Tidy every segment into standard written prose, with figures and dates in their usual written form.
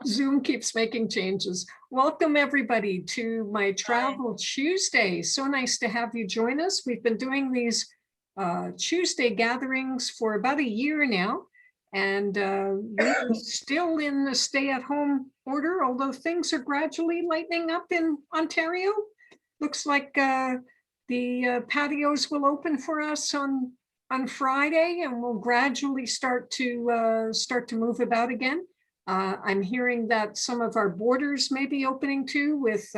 Zoom keeps making changes. Welcome everybody to my Travel Tuesday. So nice to have you join us. We've been doing these Tuesday gatherings for about a year now, and we're still in the stay-at-home order, although things are gradually lightening up in Ontario. Looks like the patios will open for us on Friday, and we'll gradually start to move about again. I'm hearing that some of our borders may be opening too, with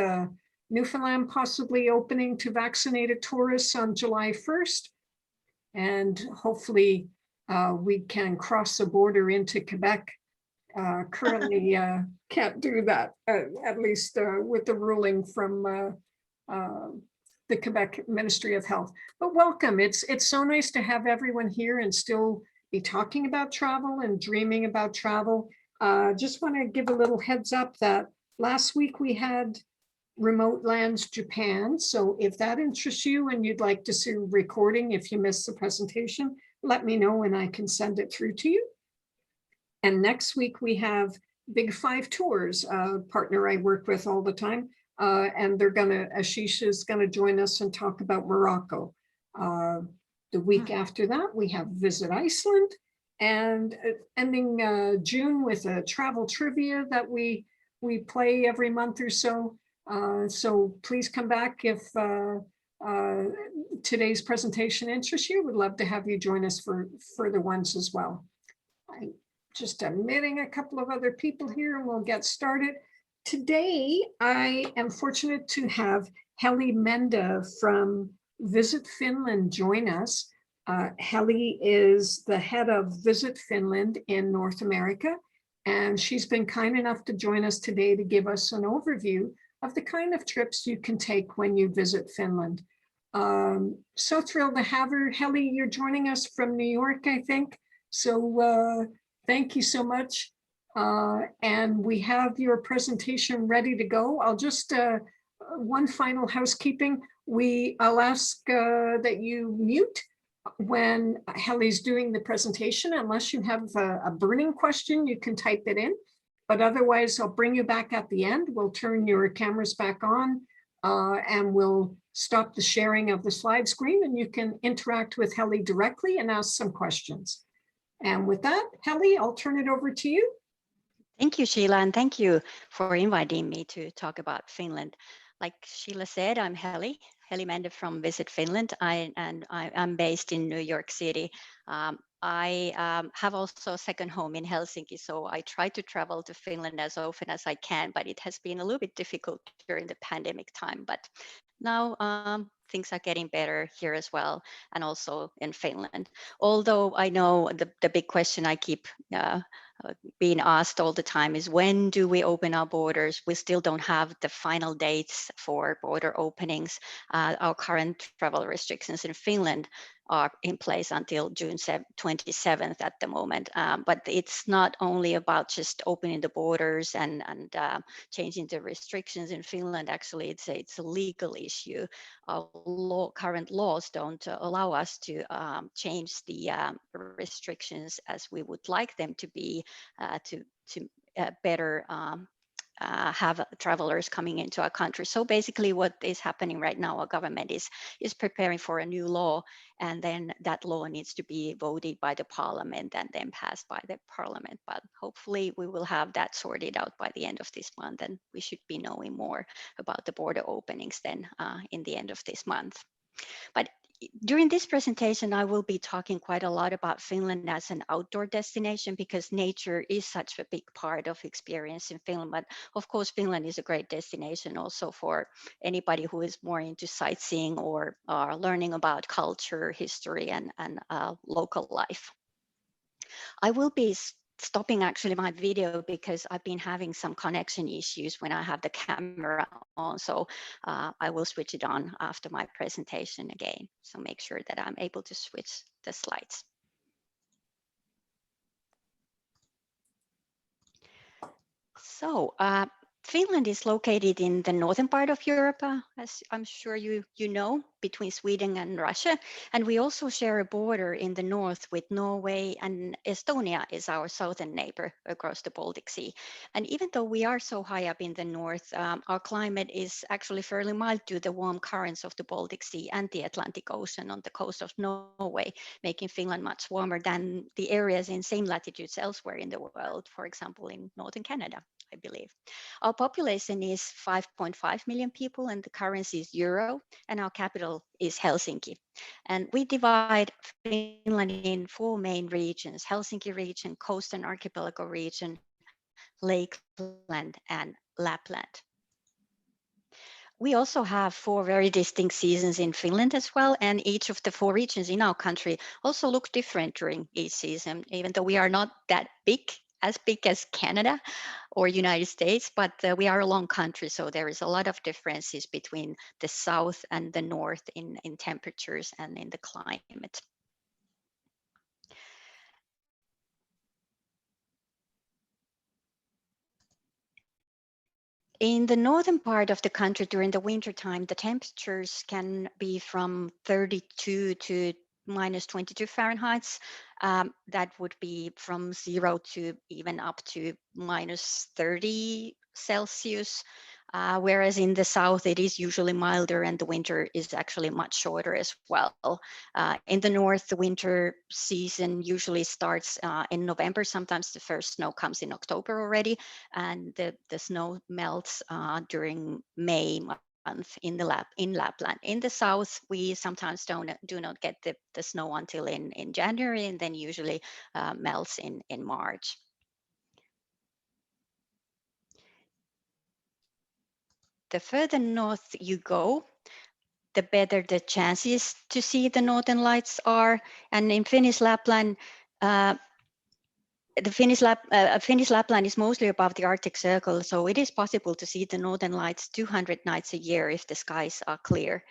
Newfoundland possibly opening to vaccinated tourists on July 1st. And hopefully we can cross the border into Quebec. Currently can't do that, at least with the ruling from the Quebec Ministry of Health. But welcome. It's so nice to have everyone here and still be talking about travel and dreaming about travel. Just want to give a little heads up that last week we had Remote Lands Japan. So if that interests you and you'd like to see a recording, if you missed the presentation, let me know and I can send it through to you. And next week we have Big Five Tours, a partner I work with all the time. And Ashish is gonna join us and talk about Morocco. The week after that, we have Visit Iceland, and ending June with a travel trivia that we play every month or so. So please come back if today's presentation interests you. Would love to have you join us for further ones as well. I'm just admitting a couple of other people here and we'll get started. Today, I am fortunate to have Heli Menda from Visit Finland join us. Heli is the head of Visit Finland in North America, and she's been kind enough to join us today to give us an overview of the kind of trips you can take when you visit Finland. So thrilled to have her. Heli, you're joining us from New York, I think. So thank you so much. And we have your presentation ready to go. I'll just, one final housekeeping. I'll ask that you mute when Heli's doing the presentation. Unless you have a burning question, you can type it in. But otherwise, I'll bring you back at the end. We'll turn your cameras back on and we'll stop the sharing of the slide screen and you can interact with Heli directly and ask some questions. And with that, Heli, I'll turn it over to you. Thank you, Sheila, and thank you for inviting me to talk about Finland. Like Sheila said, I'm Heli Menda from Visit Finland, I'm based in New York City. I have also a second home in Helsinki, so I try to travel to Finland as often as I can, but it has been a little bit difficult during the pandemic time. But now things are getting better here as well, and also in Finland. Although I know the big question I keep being asked all the time is, when do we open our borders? We still don't have the final dates for border openings. Our current travel restrictions in Finland are in place until June 27th at the moment. But it's not only about just opening the borders and changing the restrictions in Finland. Actually, it's a legal issue. Our current laws don't allow us to change the restrictions as we would like them to be to better have travelers coming into our country. So basically what is happening right now, our government is preparing for a new law, and then that law needs to be voted by the parliament and then passed by the parliament. But hopefully we will have that sorted out by the end of this month, and we should be knowing more about the border openings then in the end of this month. But during this presentation, I will be talking quite a lot about Finland as an outdoor destination, because nature is such a big part of experience in Finland. But of course, Finland is a great destination also for anybody who is more into sightseeing or learning about culture, history, and local life. I will be stopping actually my video because I've been having some connection issues when I have the camera on. So I will switch it on after my presentation again. So make sure that I'm able to switch the slides. So Finland is located in the northern part of Europe, as I'm sure you know, between Sweden and Russia. And we also share a border in the north with Norway, and Estonia is our southern neighbor across the Baltic Sea. And even though we are so high up in the north, our climate is actually fairly mild due to the warm currents of the Baltic Sea and the Atlantic Ocean on the coast of Norway, making Finland much warmer than the areas in same latitudes elsewhere in the world, for example, in northern Canada, I believe. Our population is 5.5 million people, and the currency is euro, and our capital is Helsinki. And we divide Finland in 4 main regions: Helsinki region, coastal archipelago region, Lakeland, and Lapland. We also have 4 very distinct seasons in Finland as well, and each of the 4 regions in our country also look different during each season, even though we are not that big as Canada or United States, but we are a long country, so there is a lot of differences between the south and the north in temperatures and in the climate. In the northern part of the country during the winter time, the temperatures can be from 32 to minus 22 Fahrenheit. That would be from 0 to even up to minus 30 Celsius. Whereas in the south, it is usually milder and the winter is actually much shorter as well. In the north, the winter season usually starts in November. Sometimes the first snow comes in October already, and the snow melts during May month in Lapland. In the south, we sometimes do not get the snow until in January, and then usually melts in March. The further north you go, the better the chances to see the northern lights are. And in Finnish Lapland, Finnish Lapland is mostly above the Arctic Circle, so it is possible to see the northern lights 200 nights a year if the skies are clear.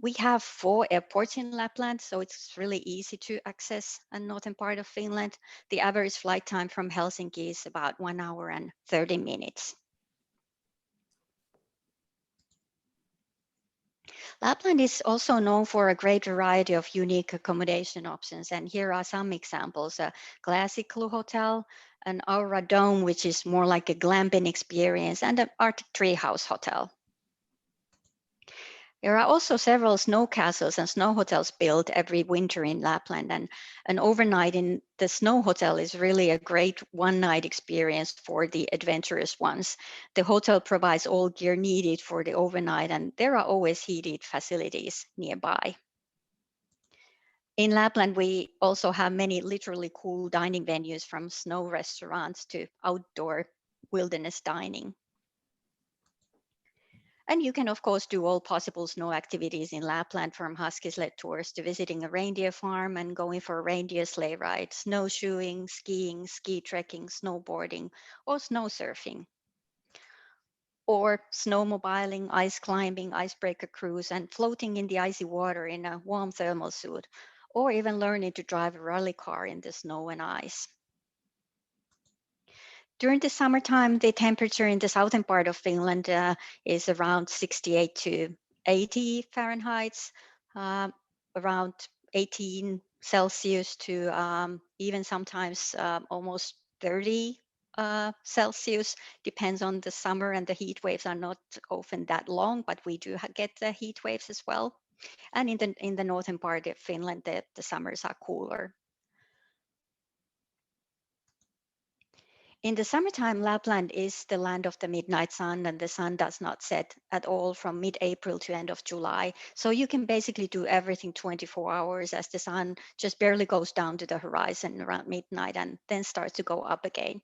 We have 4 airports in Lapland, so it's really easy to access a northern part of Finland. The average flight time from Helsinki is about 1 hour and 30 minutes. Lapland is also known for a great variety of unique accommodation options, and here are some examples: a classic Clue Hotel, an Aura Dome, which is more like a glamping experience, and an Arctic Treehouse Hotel. There are also several snow castles and snow hotels built every winter in Lapland, and an overnight in the snow hotel is really a great one-night experience for the adventurous ones. The hotel provides all gear needed for the overnight, and there are always heated facilities nearby. In Lapland, we also have many literally cool dining venues, from snow restaurants to outdoor wilderness dining. And you can, of course, do all possible snow activities in Lapland, from husky sled tours to visiting a reindeer farm and going for a reindeer sleigh ride, snowshoeing, skiing, ski trekking, snowboarding, or snow surfing. Or snowmobiling, ice climbing, icebreaker cruise, and floating in the icy water in a warm thermal suit, or even learning to drive a rally car in the snow and ice. During the summertime, the temperature in the southern part of Finland is around 68 to 80 Fahrenheit, around 18 Celsius to even sometimes almost 30 Celsius. Depends on the summer, and the heat waves are not often that long, but we do get the heat waves as well. And in the northern part of Finland, the summers are cooler. In the summertime, Lapland is the land of the midnight sun, and the sun does not set at all from mid-April to end of July. So you can basically do everything 24 hours, as the sun just barely goes down to the horizon around midnight and then starts to go up again.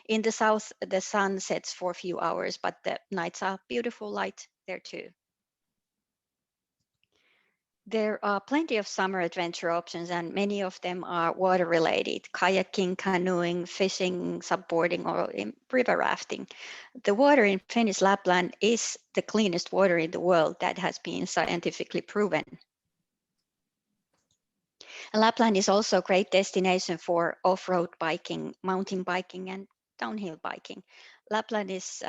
In the south, the sun sets for a few hours, but the nights are beautiful light there too. There are plenty of summer adventure options, and many of them are water related: kayaking, canoeing, fishing, subboarding, or river rafting. The water in Finnish Lapland is the cleanest water in the world. That has been scientifically proven. And Lapland is also a great destination for off-road biking, mountain biking, and downhill biking. Lapland is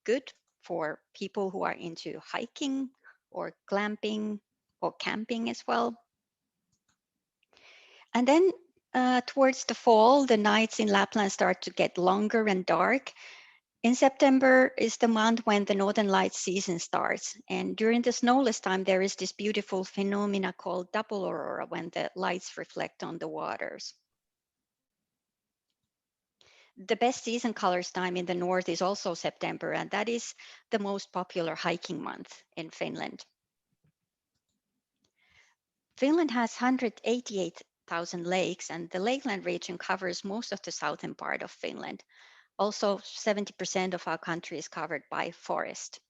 good for people who are into hiking or glamping or camping as well. And then towards the fall, the nights in Lapland start to get longer and dark. In September is the month when the Northern Lights season starts. And during the snowless time, there is this beautiful phenomena called double aurora when the lights reflect on the waters. The best season colors time in the north is also September, and that is the most popular hiking month in Finland. Finland has 188,000 lakes, and the lakeland region covers most of the southern part of Finland. Also, 70% of our country is covered by forest.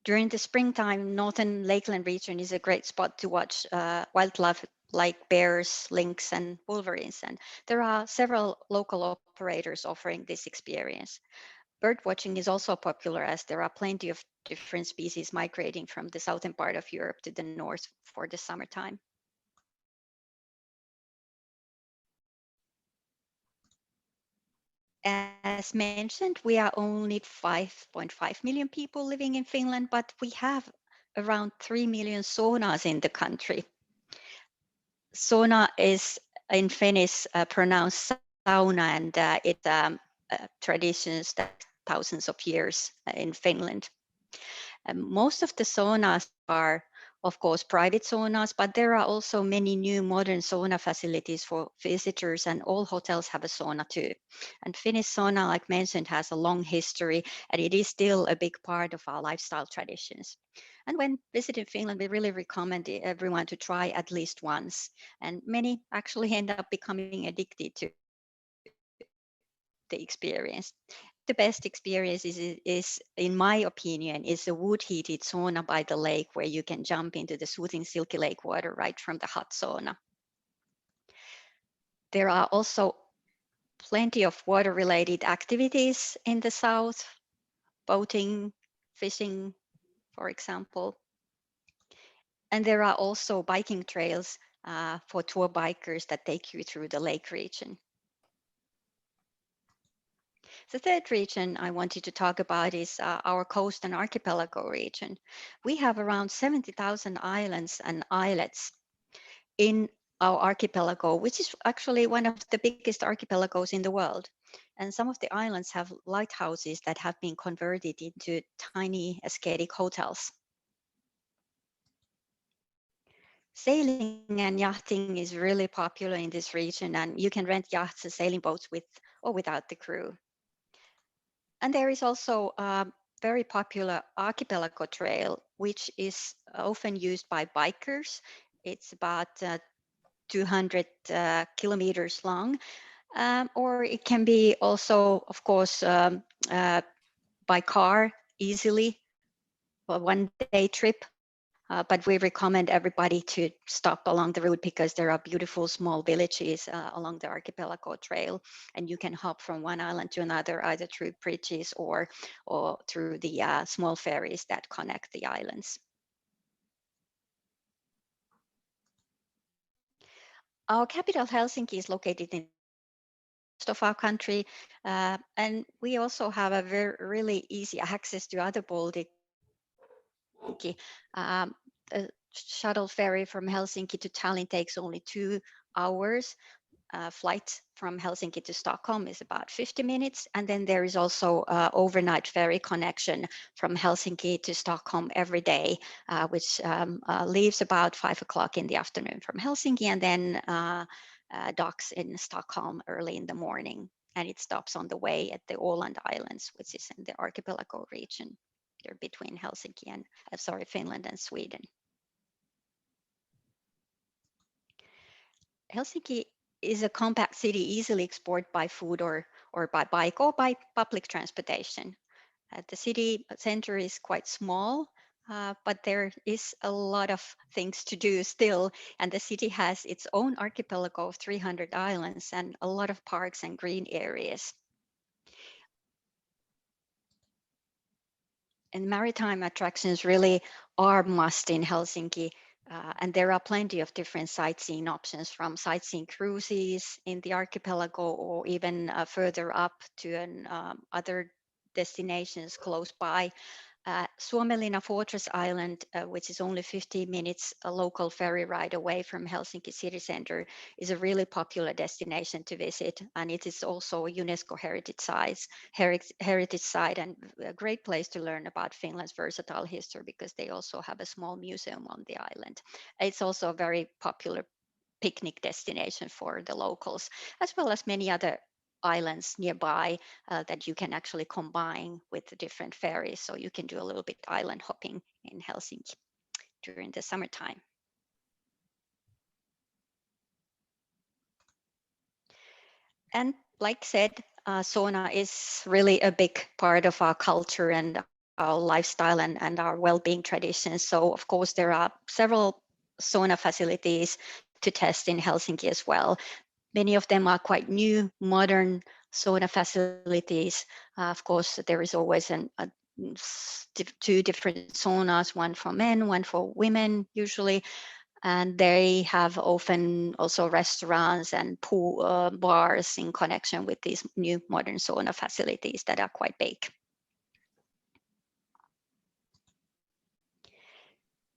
During the springtime, northern lakeland region is a great spot to watch wildlife like bears, lynx, and wolverines. And there are several local operators offering this experience. Bird watching is also popular as there are plenty of different species migrating from the southern part of Europe to the north for the summertime. As mentioned, we are only 5.5 million people living in Finland, but we have around 3 million saunas in the country. Sauna is in Finnish pronounced sauna, and it's traditions that thousands of years in Finland. Most of the saunas are, of course, private saunas, but there are also many new modern sauna facilities for visitors, and all hotels have a sauna too. And Finnish sauna, like mentioned, has a long history, and it is still a big part of our lifestyle traditions. And when visiting Finland, we really recommend everyone to try at least once. And many actually end up becoming addicted to the experience. The best experience is, in my opinion, is a wood-heated sauna by the lake where you can jump into the soothing silky lake water right from the hot sauna. There are also plenty of water-related activities in the south, boating, fishing, for example. And there are also biking trails for tour bikers that take you through the lake region. The third region I wanted to talk about is our coast and archipelago region. We have around 70,000 islands and islets in our archipelago, which is actually one of the biggest archipelagos in the world. And some of the islands have lighthouses that have been converted into tiny ascetic hotels. Sailing and yachting is really popular in this region, and you can rent yachts and sailing boats with or without the crew. And there is also a very popular archipelago trail, which is often used by bikers. It's about 200 kilometers long, or it can be also, of course, by car easily, a one-day trip. But we recommend everybody to stop along the route because there are beautiful small villages along the archipelago trail, and you can hop from one island to another either through bridges or through the small ferries that connect the islands. Our capital Helsinki is located in of our country, and we also have a really easy access to other Baltic. A shuttle ferry from Helsinki to Tallinn takes only 2 hours. Flight from Helsinki to Stockholm is about 50 minutes. And then there is also overnight ferry connection from Helsinki to Stockholm every day, which leaves about 5 o'clock in the afternoon from Helsinki and then docks in Stockholm early in the morning. And it stops on the way at the Åland Islands, which is in the archipelago region. They're between Helsinki and, Finland and Sweden. Helsinki is a compact city, easily explored by foot or by bike or by public transportation. The city center is quite small, but there is a lot of things to do still. And the city has its own archipelago of 300 islands and a lot of parks and green areas. And maritime attractions really are must in Helsinki. And there are plenty of different sightseeing options, from sightseeing cruises in the archipelago or even further up to other destinations close by. Suomenlinna Fortress Island, which is only 15 minutes a local ferry ride away from Helsinki city center, is a really popular destination to visit, and it is also a UNESCO heritage site and a great place to learn about Finland's versatile history, because they also have a small museum on the island. It's also a very popular picnic destination for the locals, as well as many other islands nearby that you can actually combine with the different ferries. So you can do a little bit island hopping in Helsinki during the summertime. And like said, sauna is really a big part of our culture and our lifestyle and our well-being traditions. So of course there are several sauna facilities to test in Helsinki as well. Many of them are quite new, modern sauna facilities. Of course, there is always two different saunas, one for men, one for women usually. And they have often also restaurants and pool bars in connection with these new modern sauna facilities that are quite big.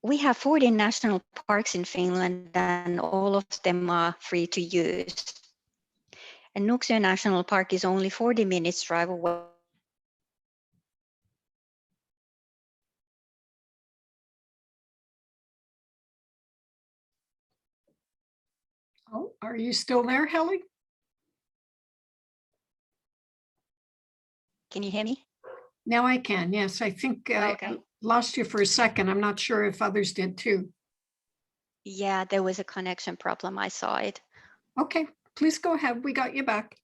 We have 14 national parks in Finland, and all of them are free to use. And Nuuksio National Park is only 40 minutes drive away. Oh, are you still there, Helly? Can you hear me? Now I can, yes. I think Okay. I lost you for a second. I'm not sure if others did too. Yeah, there was a connection problem. I saw it. Okay, please go ahead. We got you back.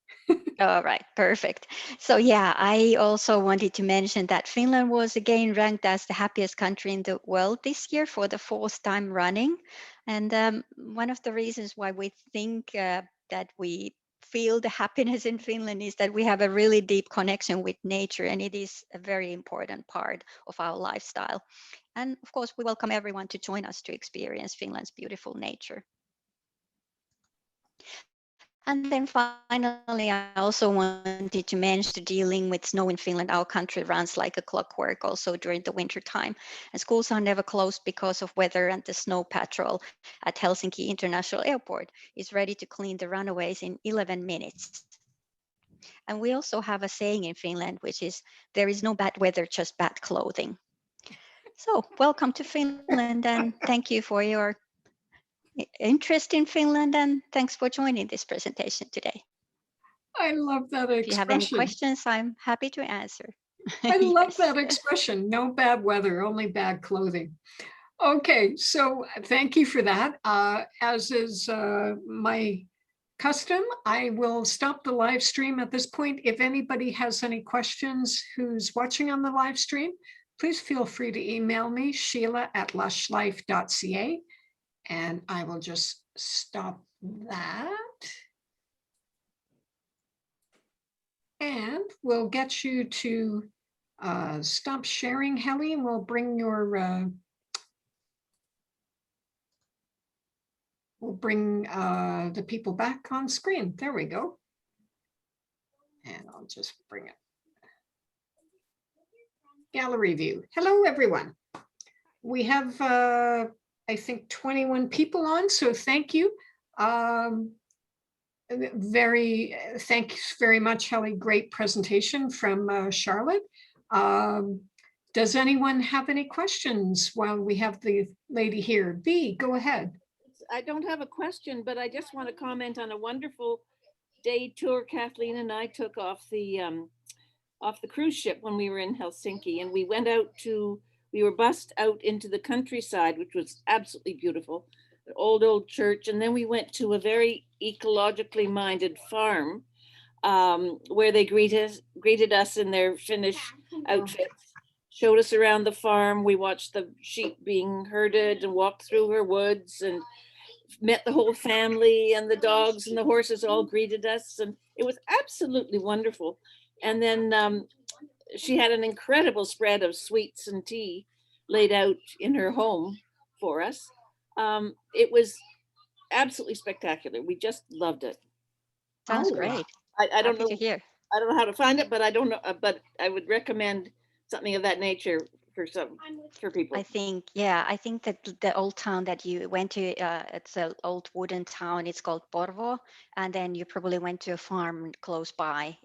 All right, perfect. So yeah, I also wanted to mention that Finland was again ranked as the happiest country in the world this year for the fourth time running. And one of the reasons why we think that we feel the happiness in Finland is that we have a really deep connection with nature, and it is a very important part of our lifestyle. And of course, we welcome everyone to join us to experience Finland's beautiful nature. And then finally, I also wanted to mention dealing with snow in Finland. Our country runs like a clockwork also during the winter time. And schools are never closed because of weather, and the snow patrol at Helsinki International Airport is ready to clean the runaways in 11 minutes. And we also have a saying in Finland, which is, there is no bad weather, just bad clothing. So welcome to Finland, and thank you for your interest in Finland, and thanks for joining this presentation today. I love that If you have any expression. questions, I'm happy to answer. I love Yes. that expression. No bad weather, only bad clothing. Okay, so thank you for that. As is my custom, I will stop the live stream at this point. If anybody has any questions who's watching on the live stream, please feel free to email me, sheila@lushlife.ca, and I will just stop that. And we'll get you to stop sharing, Helly, and we'll bring your the people back on screen. There we go. And I'll just bring it. Gallery view. Hello, everyone. We have, I think, 21 people on, so thank you. Thanks very much, Helly. Great presentation from Charlotte. Does anyone have any questions while we have the lady here? B, go ahead. I don't have a question, but I just want to comment on a wonderful day tour Kathleen and I took off the cruise ship when we were in Helsinki, and we were bussed out into the countryside, which was absolutely beautiful, an old church, and then we went to a very ecologically minded farm where they greeted us in their Finnish outfits, showed us around the farm. We watched the sheep being herded and walked through her woods and met the whole family, and the dogs and the horses all greeted us, and it was absolutely wonderful. And then she had an incredible spread of sweets and tea laid out in her home for us. It was absolutely spectacular. We just loved it. Sounds great. I don't Happy know. to hear. I don't know how to find it, but I don't know, but I would recommend something of that nature for people. I think, yeah, I think that the old town that you went to, it's an old wooden town. It's called Porvoo, and then you probably went to a farm close by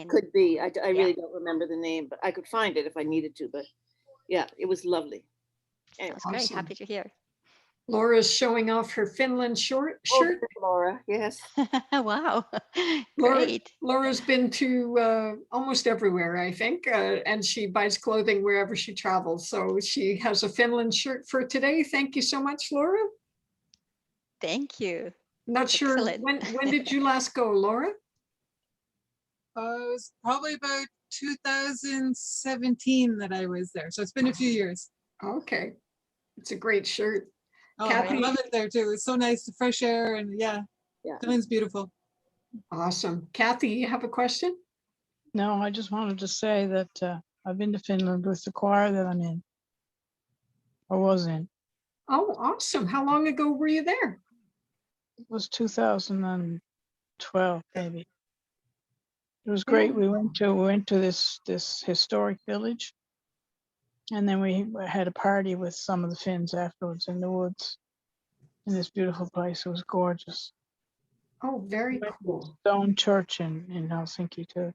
Could be. I yeah. really don't remember the name, but I could find it if I needed to. But yeah, it was lovely. Anyway. Sounds great. Awesome. Happy to hear. Laura's showing off her Finland shirt. Oh, there's Laura, yes. Wow, Laura, great. Laura's been to almost everywhere, I think, and she buys clothing wherever she travels. So she has a Finland shirt for today. Thank you so much, Laura. Thank you. Not sure Excellent. when did you last go, Laura? It was probably about 2017 that I was there. So it's been a few years. Okay, it's a great shirt. Oh, Kathy? I love it there too. It's so nice, the fresh air, and yeah, Finland's beautiful. Awesome. Kathy, you have a question? No, I just wanted to say that I've been to Finland with the choir that I'm in, or was in. Oh, awesome. How long ago were you there? It was 2012, maybe. It was great. We went to this historic village, and then we had a party with some of the Finns afterwards in the woods in this beautiful place. It was gorgeous. Oh, very We went to cool. Stone Church in Helsinki too.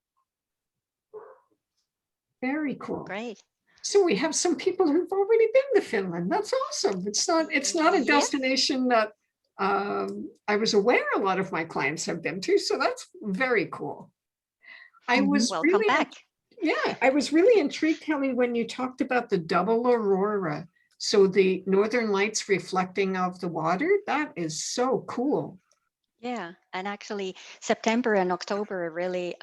Very cool. Great. So we have some people who've already been to Finland. That's awesome. It's not a Yeah. destination that I was aware a lot of my clients have been to. So that's very cool. I was Welcome really, back. yeah, I was really intrigued, Kelly, when you talked about the double aurora. So the northern lights reflecting off the water. That is so cool. Yeah, and actually September and October are really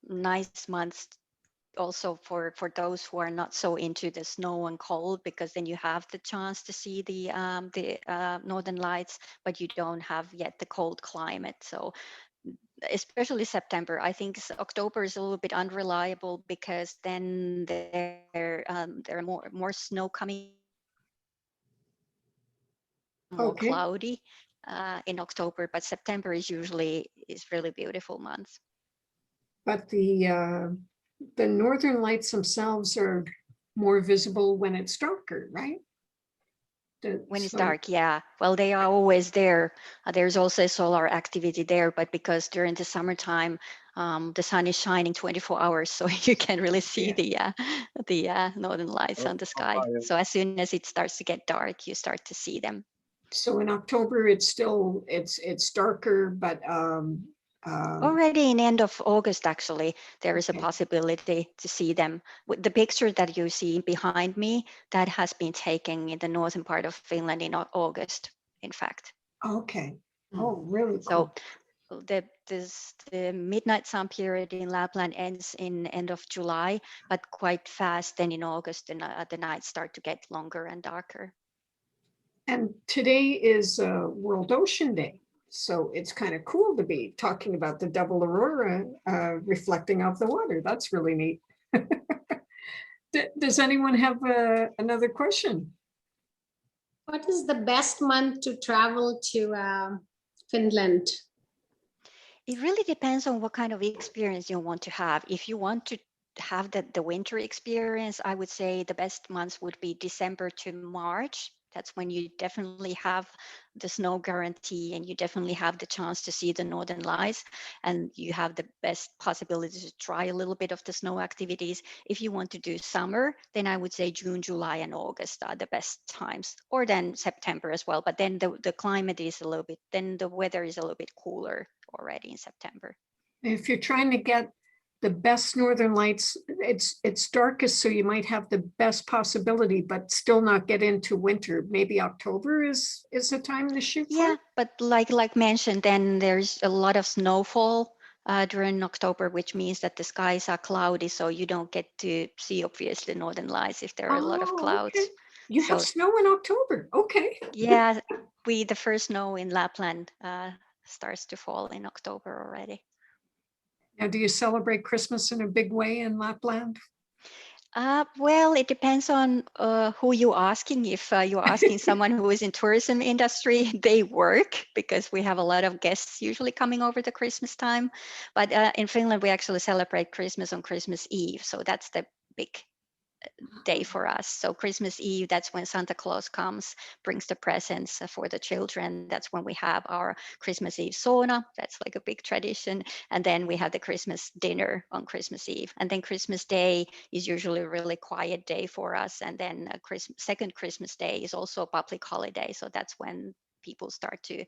nice months also for those who are not so into the snow and cold, because then you have the chance to see the northern lights, but you don't have yet the cold climate. So especially September, I think October is a little bit unreliable, because then there are more snow coming, more Okay. cloudy in October, but September is really beautiful month. But the northern lights themselves are more visible when it's darker, right? When it's So- dark, yeah. Well, they are always there. There's also solar activity there, but because during the summertime, the sun is shining 24 hours, so you can really see Yeah. the northern lights on the sky. So as soon as it starts to get dark, you start to see them. So in October, it's darker, but Already in end of August, actually, there is a Okay. possibility to see them. With the picture that you see behind me, that has been taken in the northern part of Finland in August, in fact. okay. Oh, really So cool. the midnight sun period in Lapland ends in end of July, but quite fast. Then in August, the nights start to get longer and darker. And today is World Ocean Day. So it's kind of cool to be talking about the double aurora reflecting off the water. That's really neat. Does anyone have another question? What is the best month to travel to Finland? It really depends on what kind of experience you want to have. If you want to have the winter experience, I would say the best months would be December to March. That's when you definitely have the snow guarantee, and you definitely have the chance to see the northern lights, and you have the best possibility to try a little bit of the snow activities. If you want to do summer, then I would say June, July, and August are the best times, or then September as well. But then the climate is then the weather is a little bit cooler already in September. If you're trying to get the best northern lights, it's darkest, so you might have the best possibility, but still not get into winter. Maybe October is a time to shoot for. Yeah, but like mentioned, then there's a lot of snowfall during October, which means that the skies are cloudy, so you don't get to see obviously northern lights if there are a lot of Oh, clouds. okay. You have So- snow in October. Okay. Yeah, the first snow in Lapland starts to fall in October already. Now, do you celebrate Christmas in a big way in Lapland? Well, it depends on who you're asking. If you're asking someone who is in tourism industry, they work because we have a lot of guests usually coming over the Christmas time. But in Finland, we actually celebrate Christmas on Christmas Eve. So that's the big day for us. So Christmas Eve, that's when Santa Claus comes, brings the presents for the children. That's when we have our Christmas Eve sauna. That's like a big tradition. And then we have the Christmas dinner on Christmas Eve. And then Christmas Day is usually a really quiet day for us. And then second Christmas Day is also a public holiday. So that's when people start to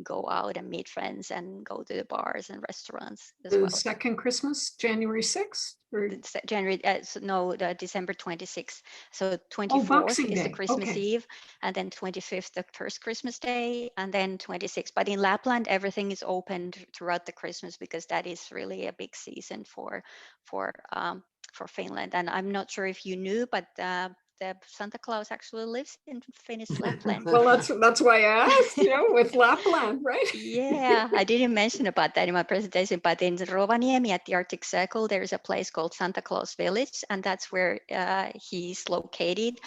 go out and meet friends and go to the bars and restaurants as The well. second Christmas, January 6th? Or... January, December 26th. So 24th Oh, Boxing is the Day. Christmas Okay. Eve, and then 25th, the first Christmas Day, and then 26th. But in Lapland, everything is open throughout the Christmas because that is really a big season for Finland. And I'm not sure if you knew, but the Santa Claus actually lives in Finnish Lapland. Well, that's why I asked, with Lapland, right? Yeah, I didn't mention about that in my presentation, but in Rovaniemi at the Arctic Circle, there is a place called Santa Claus Village, and that's where he's located.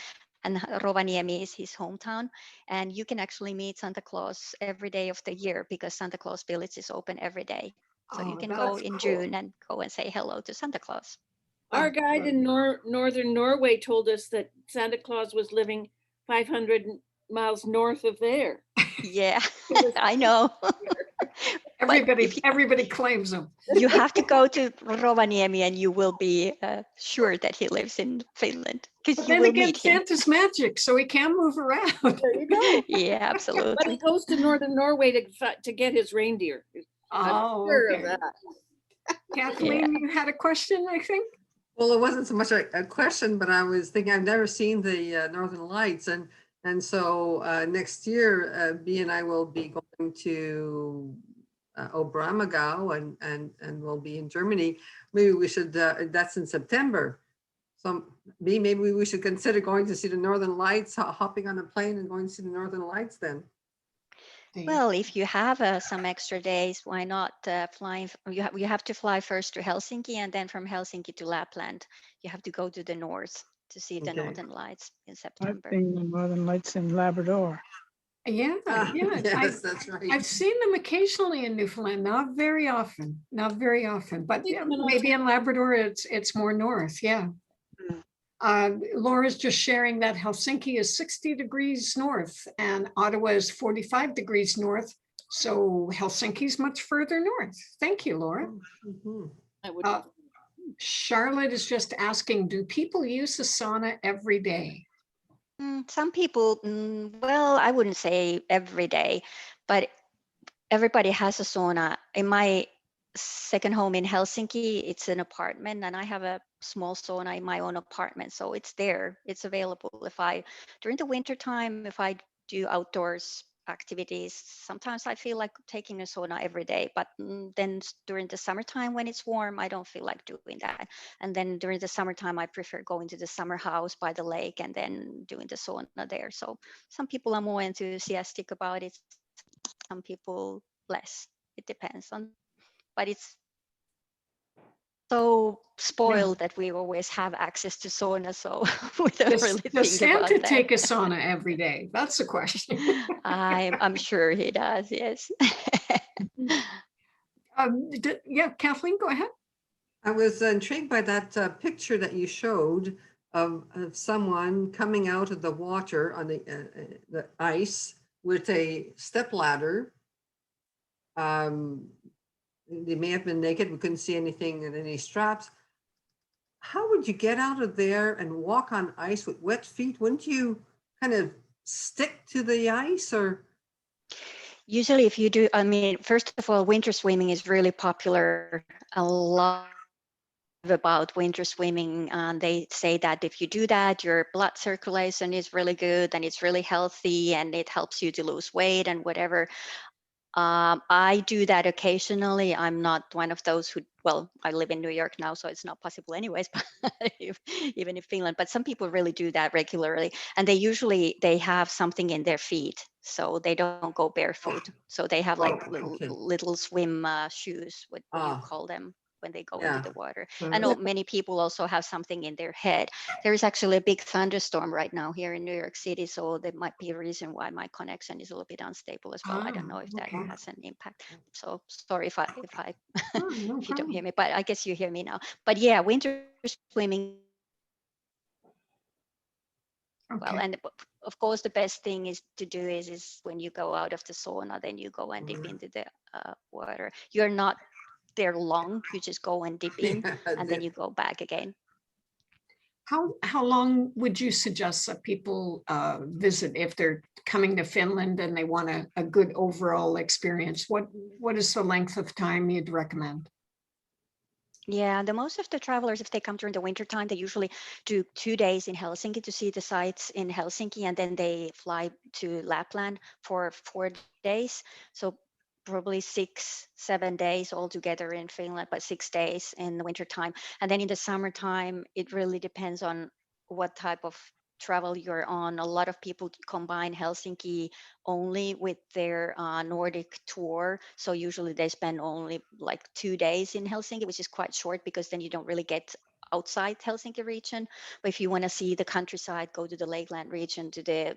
And Rovaniemi is his hometown. And you can actually meet Santa Claus every day of the year because Santa Claus Village is open every day. So you can go that's in cool. June and go and say hello to Santa Claus. Our guide in northern Norway told us that Santa Claus was living 500 miles north of there. Yeah, I know. Everybody claims him. You have to go to Rovaniemi and you will be sure that he lives in Finland because you will meet him. Santa's magic, so he can move around. There you go. Yeah, absolutely. But he goes to northern Norway to get his reindeer. I'm sure of that. Kathleen, you had a question, I think? Well, it wasn't so much a question, but I was thinking I've never seen the Northern Lights, and so next year, B and I will be going to Obramagau and we'll be in Germany. Maybe we should. That's in September. So B, maybe we should consider going to see the Northern Lights, hopping on a plane and going to see the Northern Lights then. Well, if you have some extra days, why not flying? You have to fly first to Helsinki and then from Helsinki to Lapland. You have to go to the north to see the Northern Lights in I've September. seen the Northern Lights in Labrador. Yeah. Yes, that's right. I've seen them occasionally in Newfoundland, not very often, but maybe in Labrador it's more north. Yeah. Laura's just sharing that Helsinki is 60 degrees north and Ottawa is 45 degrees north. So Helsinki's much further north. Thank you, Laura. Charlotte is just asking, do people use the sauna every day? Some people, well, I wouldn't say every day, but everybody has a sauna. In my second home in Helsinki, it's an apartment and I have a small sauna in my own apartment. So it's there, it's available. During the winter time, if I do outdoors activities, sometimes I feel like taking a sauna every day, but then during the summertime when it's warm, I don't feel like doing that. And then during the summertime, I prefer going to the summer house by the lake and then doing the sauna there. So some people are more enthusiastic about it, some people less. It depends on, but it's so spoiled that we always have access to sauna, so we don't really Does think about Santa that. take a sauna every day? That's the question. I'm sure he does, yes. Yeah, Kathleen, go ahead. I was intrigued by that picture that you showed of someone coming out of the water on the ice with a step ladder. They may have been naked. We couldn't see anything and any straps. How would you get out of there and walk on ice with wet feet? Wouldn't you kind of stick to the ice or? Usually if you do, I mean, first of all, winter swimming is really popular. A lot about winter swimming, and they say that if you do that, your blood circulation is really good and it's really healthy and it helps you to lose weight and whatever. I do that occasionally. I'm not one of those who, well, I live in New York now, so it's not possible anyways, but even in Finland, but some people really do that regularly. And they have something in their feet, so they don't go barefoot. So they have like little swim shoes. What do you call them? when they go Yeah. into the water. So I know many people also have something in their head. There is actually a big thunderstorm right now here in New York City, so there might be a reason why my connection is a little bit unstable as well. I don't know if that okay. has an impact. So sorry if I Oh, no if you don't hear problem. me, but I guess you hear me now. But yeah, winter swimming. Well, Okay. and of course, the best thing is to do is when you go out of the sauna, then you go and dip Mhm. into the water. You're not there long. You just go and dip in, and then you go back again. How long would you suggest that people visit if they're coming to Finland and they want a good overall experience? What is the length of time you'd recommend? Yeah, the most of the travelers, if they come during the winter time, they usually do 2 days in Helsinki to see the sites in Helsinki, and then they fly to Lapland for 4 days. So probably 6, 7 days altogether in Finland, but 6 days in the winter time. And then in the summertime, it really depends on what type of travel you're on. A lot of people combine Helsinki only with their Nordic tour. So usually they spend only like 2 days in Helsinki, which is quite short because then you don't really get outside Helsinki region. But if you want to see the countryside, go to the Lakeland region, to the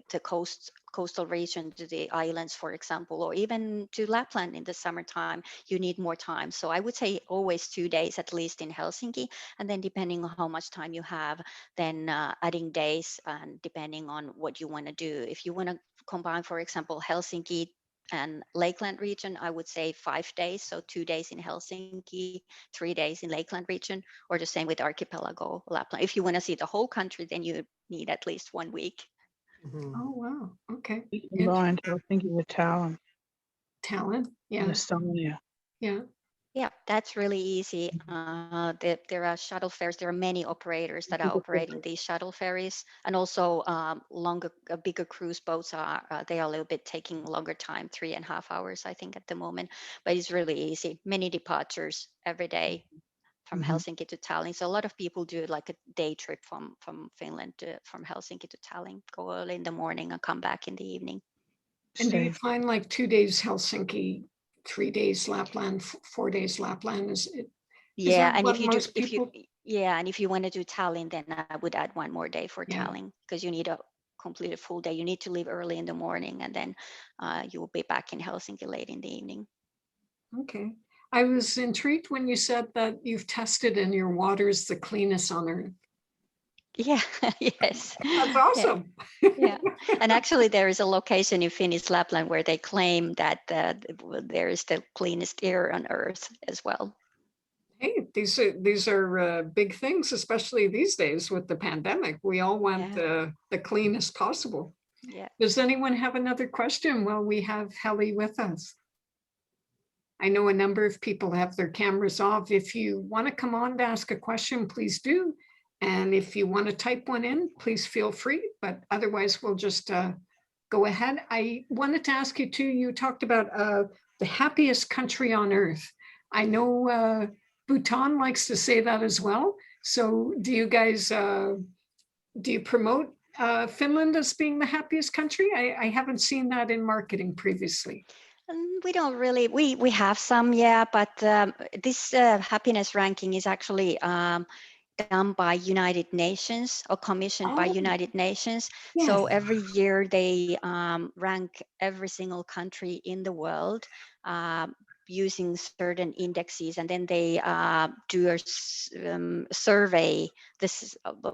coastal region, to the islands, for example, or even to Lapland in the summertime, you need more time. So I would say always 2 days at least in Helsinki. And then depending on how much time you have, then adding days and depending on what you want to do. If you want to combine, for example, Helsinki and Lakeland region, I would say 5 days. So 2 days in Helsinki, 3 days in Lakeland region, or the same with Archipelago, Lapland. If you want to see the whole country, then you need at least 1 week. Mhm. Oh, wow. Okay. We combined Helsinki with Tallinn Talent. in Yeah. Estonia. Yeah. Yeah, that's really easy. There are shuttle ferries. There are many operators that are operating these shuttle ferries, and also bigger cruise boats are they are a little bit taking longer time, 3.5 hours, I think, at the moment. But it's really easy. Many departures every day from Mhm. Helsinki to Tallinn. So a lot of people do like a day trip from Finland from Helsinki to Tallinn. Go early in the morning and come back in the evening. And do you Stay. find like 2 days Helsinki, 3 days Lapland, 4 days Lapland? Is Yeah, that and what most people? if you want to do Tallinn, then I would add 1 more day for Yeah. Tallinn because you need a complete full day. You need to leave early in the morning, and then you will be back in Helsinki late in the evening. Okay. I was intrigued when you said that you've tested and your water is the cleanest on earth. Yeah, yes. That's Yeah, awesome. yeah. And actually, there is a location in Finnish Lapland where they claim that there is the cleanest air on earth as well. Hey, these are big things, especially these days with the pandemic. We all want the cleanest possible. Yeah. Does anyone have another question while we have Helly with us? I know a number of people have their cameras off. If you want to come on to ask a question, please do. And if you want to type one in, please feel free. But otherwise, we'll just go ahead. I wanted to ask you too, you talked about the happiest country on earth. I know Bhutan likes to say that as well. So do you guys, do you promote Finland as being the happiest country? I haven't seen that in marketing previously. We don't really, we have some, yeah, but this happiness ranking is actually done by United Nations or commissioned by Oh. United Nations. Yes. So every year they rank every single country in the world using certain indexes, and then they do a survey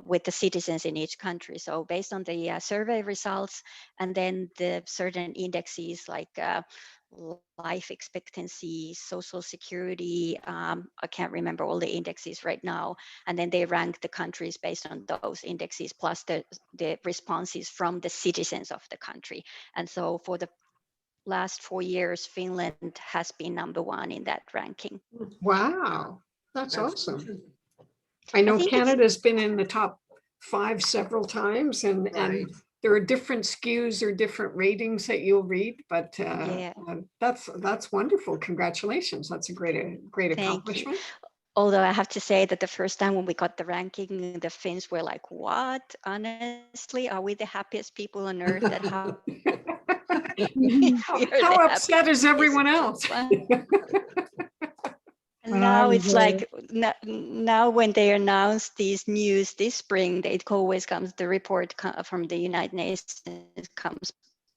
with the citizens in each country. So based on the survey results, and then the certain indexes like life expectancy, social security, I can't remember all the indexes right now, and then they rank the countries based on those indexes plus the responses from the citizens of the country. And so for the last 4 years, Finland has been #1 in that ranking. Wow, that's awesome. I know Canada's been in the top 5 several times, and there are different SKUs or different ratings that you'll read, but that's wonderful. Congratulations. That's a great accomplishment. Although I have to say that the first time when we got the ranking, the Finns were like, what? Honestly, are we the happiest people on earth? That how upset is everyone else? And now it's like now when they announce these news this spring, it always comes, the report from the United Nations comes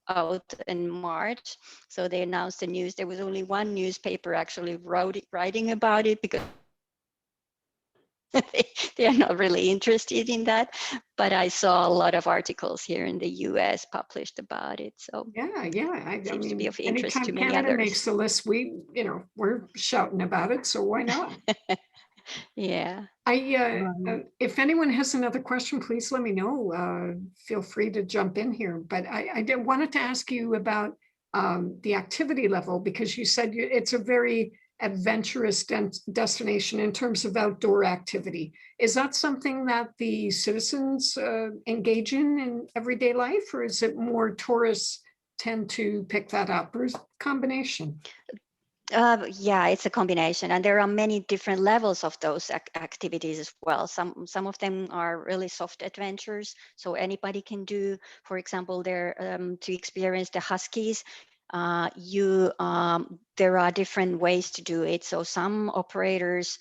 out in March. So they announced the news. There was only one newspaper actually writing about it because they are not really interested in that. But I saw a lot of articles here in the US published about it. So Yeah, I seems to be mean, of interest anytime to many Canada others. makes the list, we're shouting about it, so why not? Yeah. If anyone has another question, please let me know. Feel free to jump in here. But I wanted to ask you about the activity level, because you said it's a very adventurous destination in terms of outdoor activity. Is that something that the citizens engage in everyday life, or is it more tourists tend to pick that up, or is it a combination? Yeah, it's a combination, and there are many different levels of those activities as well. Some of them are really soft adventures, so anybody can do. For example, to experience the huskies, there are different ways to do it. So some operators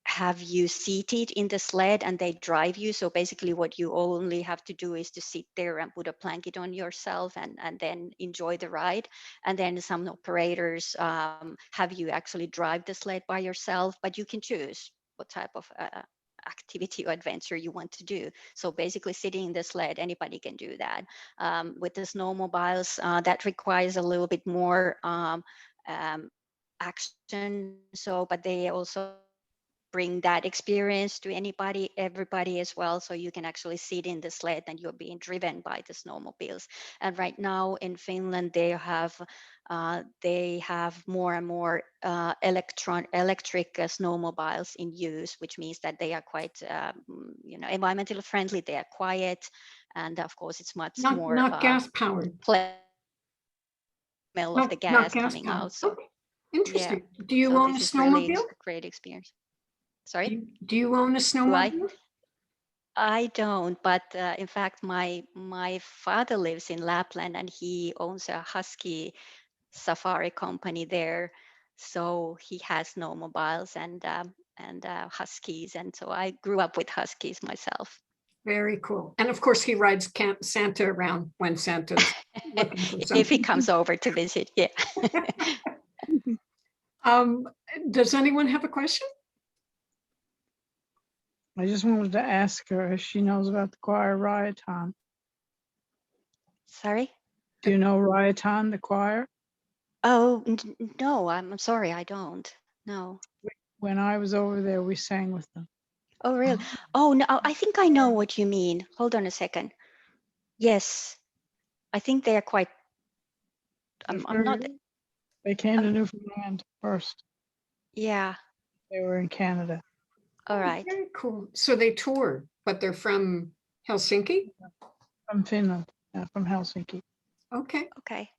have you seated in the sled and they drive you. So basically what you only have to do is to sit there and put a blanket on yourself and then enjoy the ride. And then some operators have you actually drive the sled by yourself, but you can choose what type of activity or adventure you want to do. So basically sitting in the sled, anybody can do that. With the snowmobiles, that requires a little bit more action. So, but they also bring that experience to everybody as well. So you can actually sit in the sled and you're being driven by the snowmobiles. And right now in Finland, they have more and more electric snowmobiles in use, which means that they are quite, environmentally friendly. They are quiet, and of course, it's much more not gas powered. Smell of the gas coming out. So okay. Interesting. Yeah. Do you So own a this is really snowmobile? a great experience. Sorry? Do you own a snowmobile? I don't, but in fact, my father lives in Lapland and he owns a husky safari company there. So he has snowmobiles and huskies, and so I grew up with huskies myself. Very cool. And of course, he rides Camp Santa around when Santa's looking for something. If he comes over to visit, yeah. Does anyone have a question? I just wanted to ask her if she knows about the choir Rioton. Sorry? Do you know Rioton, the choir? Oh, no, I'm sorry, I don't. No. When I was over there, we sang with them. Oh, really? Oh, no, I think I know what you mean. Hold on a second. Yes, I think they are quite. I'm not. They came to Newfoundland first. Yeah. They were in Canada. All right. Very cool. So they tour, but they're from Helsinki? From Finland, from Helsinki. Okay. Okay.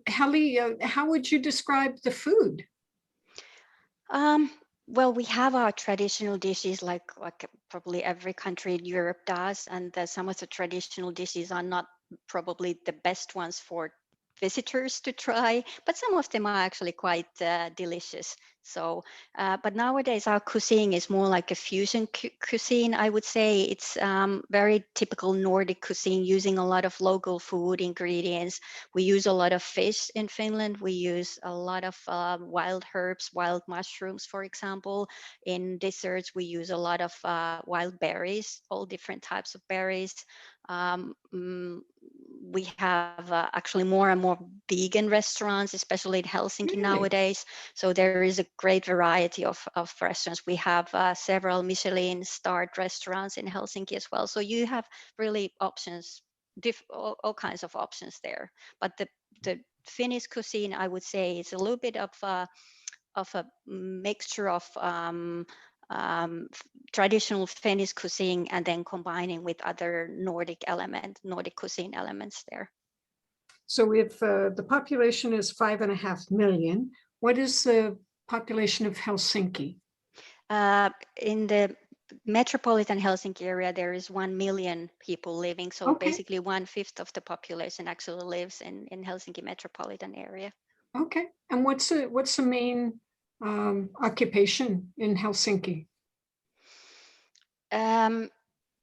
Helly, how would you describe the food? Well, we have our traditional dishes like probably every country in Europe does, and some of the traditional dishes are not probably the best ones for visitors to try, but some of them are actually quite delicious. So, but nowadays our cuisine is more like a fusion cuisine. I would say it's very typical Nordic cuisine, using a lot of local food ingredients. We use a lot of fish in Finland. We use a lot of wild herbs, wild mushrooms, for example. In desserts, we use a lot of wild berries, all different types of berries. We have actually more and more vegan restaurants, especially in Helsinki nowadays. So there is a great variety of restaurants. We have several Michelin-starred restaurants in Helsinki as well. So you have really options, all kinds of options there. But the Finnish cuisine, I would say, is a little bit of a mixture of traditional Finnish cuisine and then combining with other Nordic cuisine elements there. So if the population is 5.5 million, what is the population of Helsinki? In the metropolitan Helsinki area, there is 1 million people living. So basically 1/5 of the population actually lives in Helsinki metropolitan area. Okay. And what's the main occupation in Helsinki?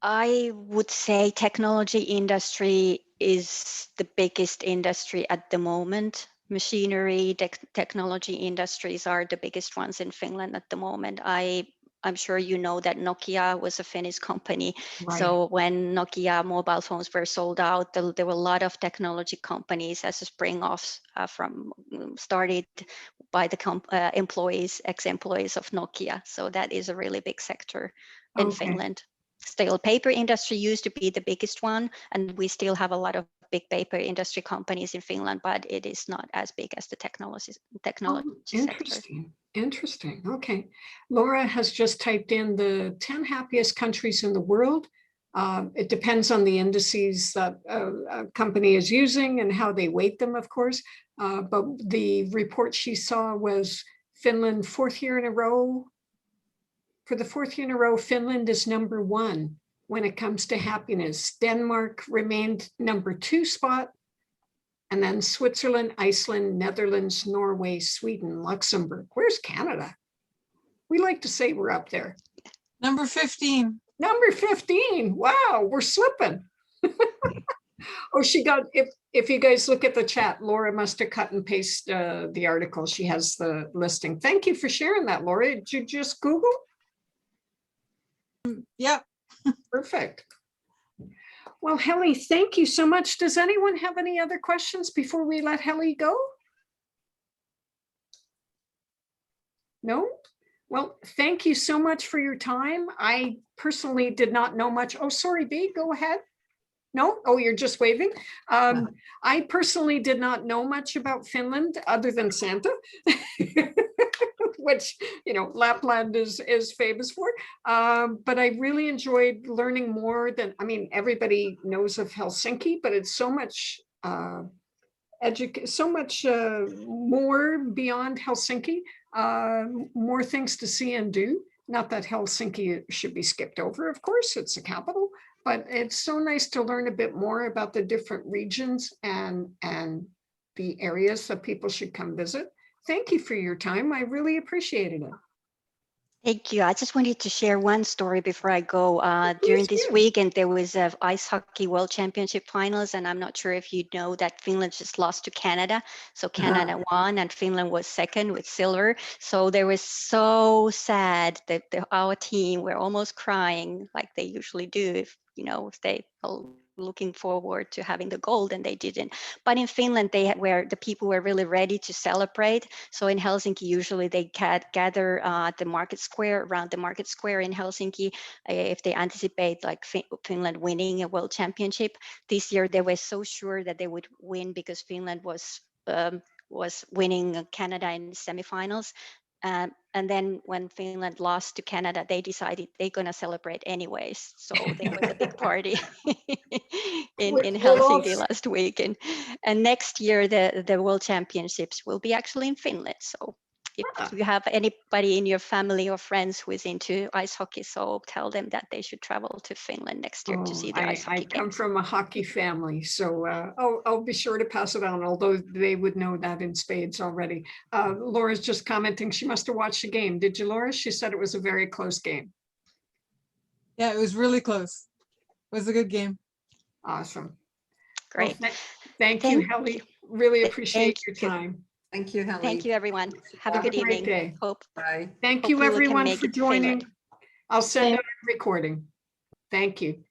I would say technology industry is the biggest industry at the moment. Machinery, technology industries are the biggest ones in Finland at the moment. I'm sure you know that Nokia was a Finnish company. Right. So when Nokia mobile phones were sold out, there were a lot of technology companies as a spring-off started by the employees, ex-employees of Nokia. So that is a really big sector in Okay. Finland. Still, paper industry used to be the biggest one, and we still have a lot of big paper industry companies in Finland, but it is not as big as the technology sector. Interesting. Interesting. Okay. Laura has just typed in the 10 happiest countries in the world. It depends on the indices that a company is using and how they weight them, of course. But the report she saw was Finland, 4th year in a row. For the 4th year in a row, Finland is #1 when it comes to happiness. Denmark remained #2 spot. And then Switzerland, Iceland, Netherlands, Norway, Sweden, Luxembourg. Where's Canada? We like to say we're up there. Number 15. Number 15. Wow, we're slipping. Oh, she got, if you guys look at the chat, Laura must have cut and pasted the article. She has the listing. Thank you for sharing that, Laura. Did you just Google? Yep. Perfect. Well, Helly, thank you so much. Does anyone have any other questions before we let Helly go? No? Well, thank you so much for your time. I personally did not know much. Oh, sorry, B, go ahead. No? Oh, you're just waving. I personally did not know much about Finland other than Santa, which, you know, Lapland is famous for. But I really enjoyed learning more than, I mean, everybody knows of Helsinki, but it's so much more beyond Helsinki, more things to see and do. Not that Helsinki should be skipped over, of course, it's the capital, but it's so nice to learn a bit more about the different regions and the areas that people should come visit. Thank you for your time. I really appreciated it. Thank you. I just wanted to share one story before I go. During this weekend, there was a ice hockey world championship finals, and I'm not sure if you know that Finland just lost to Canada. So Canada won, and Finland was second with silver. So they were so sad that our team were almost crying, like they usually do if they are looking forward to having the gold, and they didn't. But in Finland, the people were really ready to celebrate. So in Helsinki, usually they gather at the market square, around the market square in Helsinki, if they anticipate like Finland winning a world championship. This year, they were so sure that they would win because Finland was winning Canada in semifinals. And then when Finland lost to Canada, they decided they're going to celebrate anyways. So there was a big party in Helsinki last weekend. And next year, the World Championships will be actually in Finland. So if you have anybody in your family or friends who is into ice hockey, so tell them that they should travel to Finland next year to see the ice hockey I come from a hockey family, so I'll be sure to pass it on, although they would know that in spades already. Laura's just commenting she must have watched the game. Did you, Laura? She said it was a very close game. Yeah, it was really close. It was a good game. Awesome. Great. Well, thank you, Helly. Really appreciate your time. Thank you, Helly. Thank you, everyone. Have a good evening. Day. Bye. Thank you, everyone, for joining. Finland. I'll send out a recording. Thank you.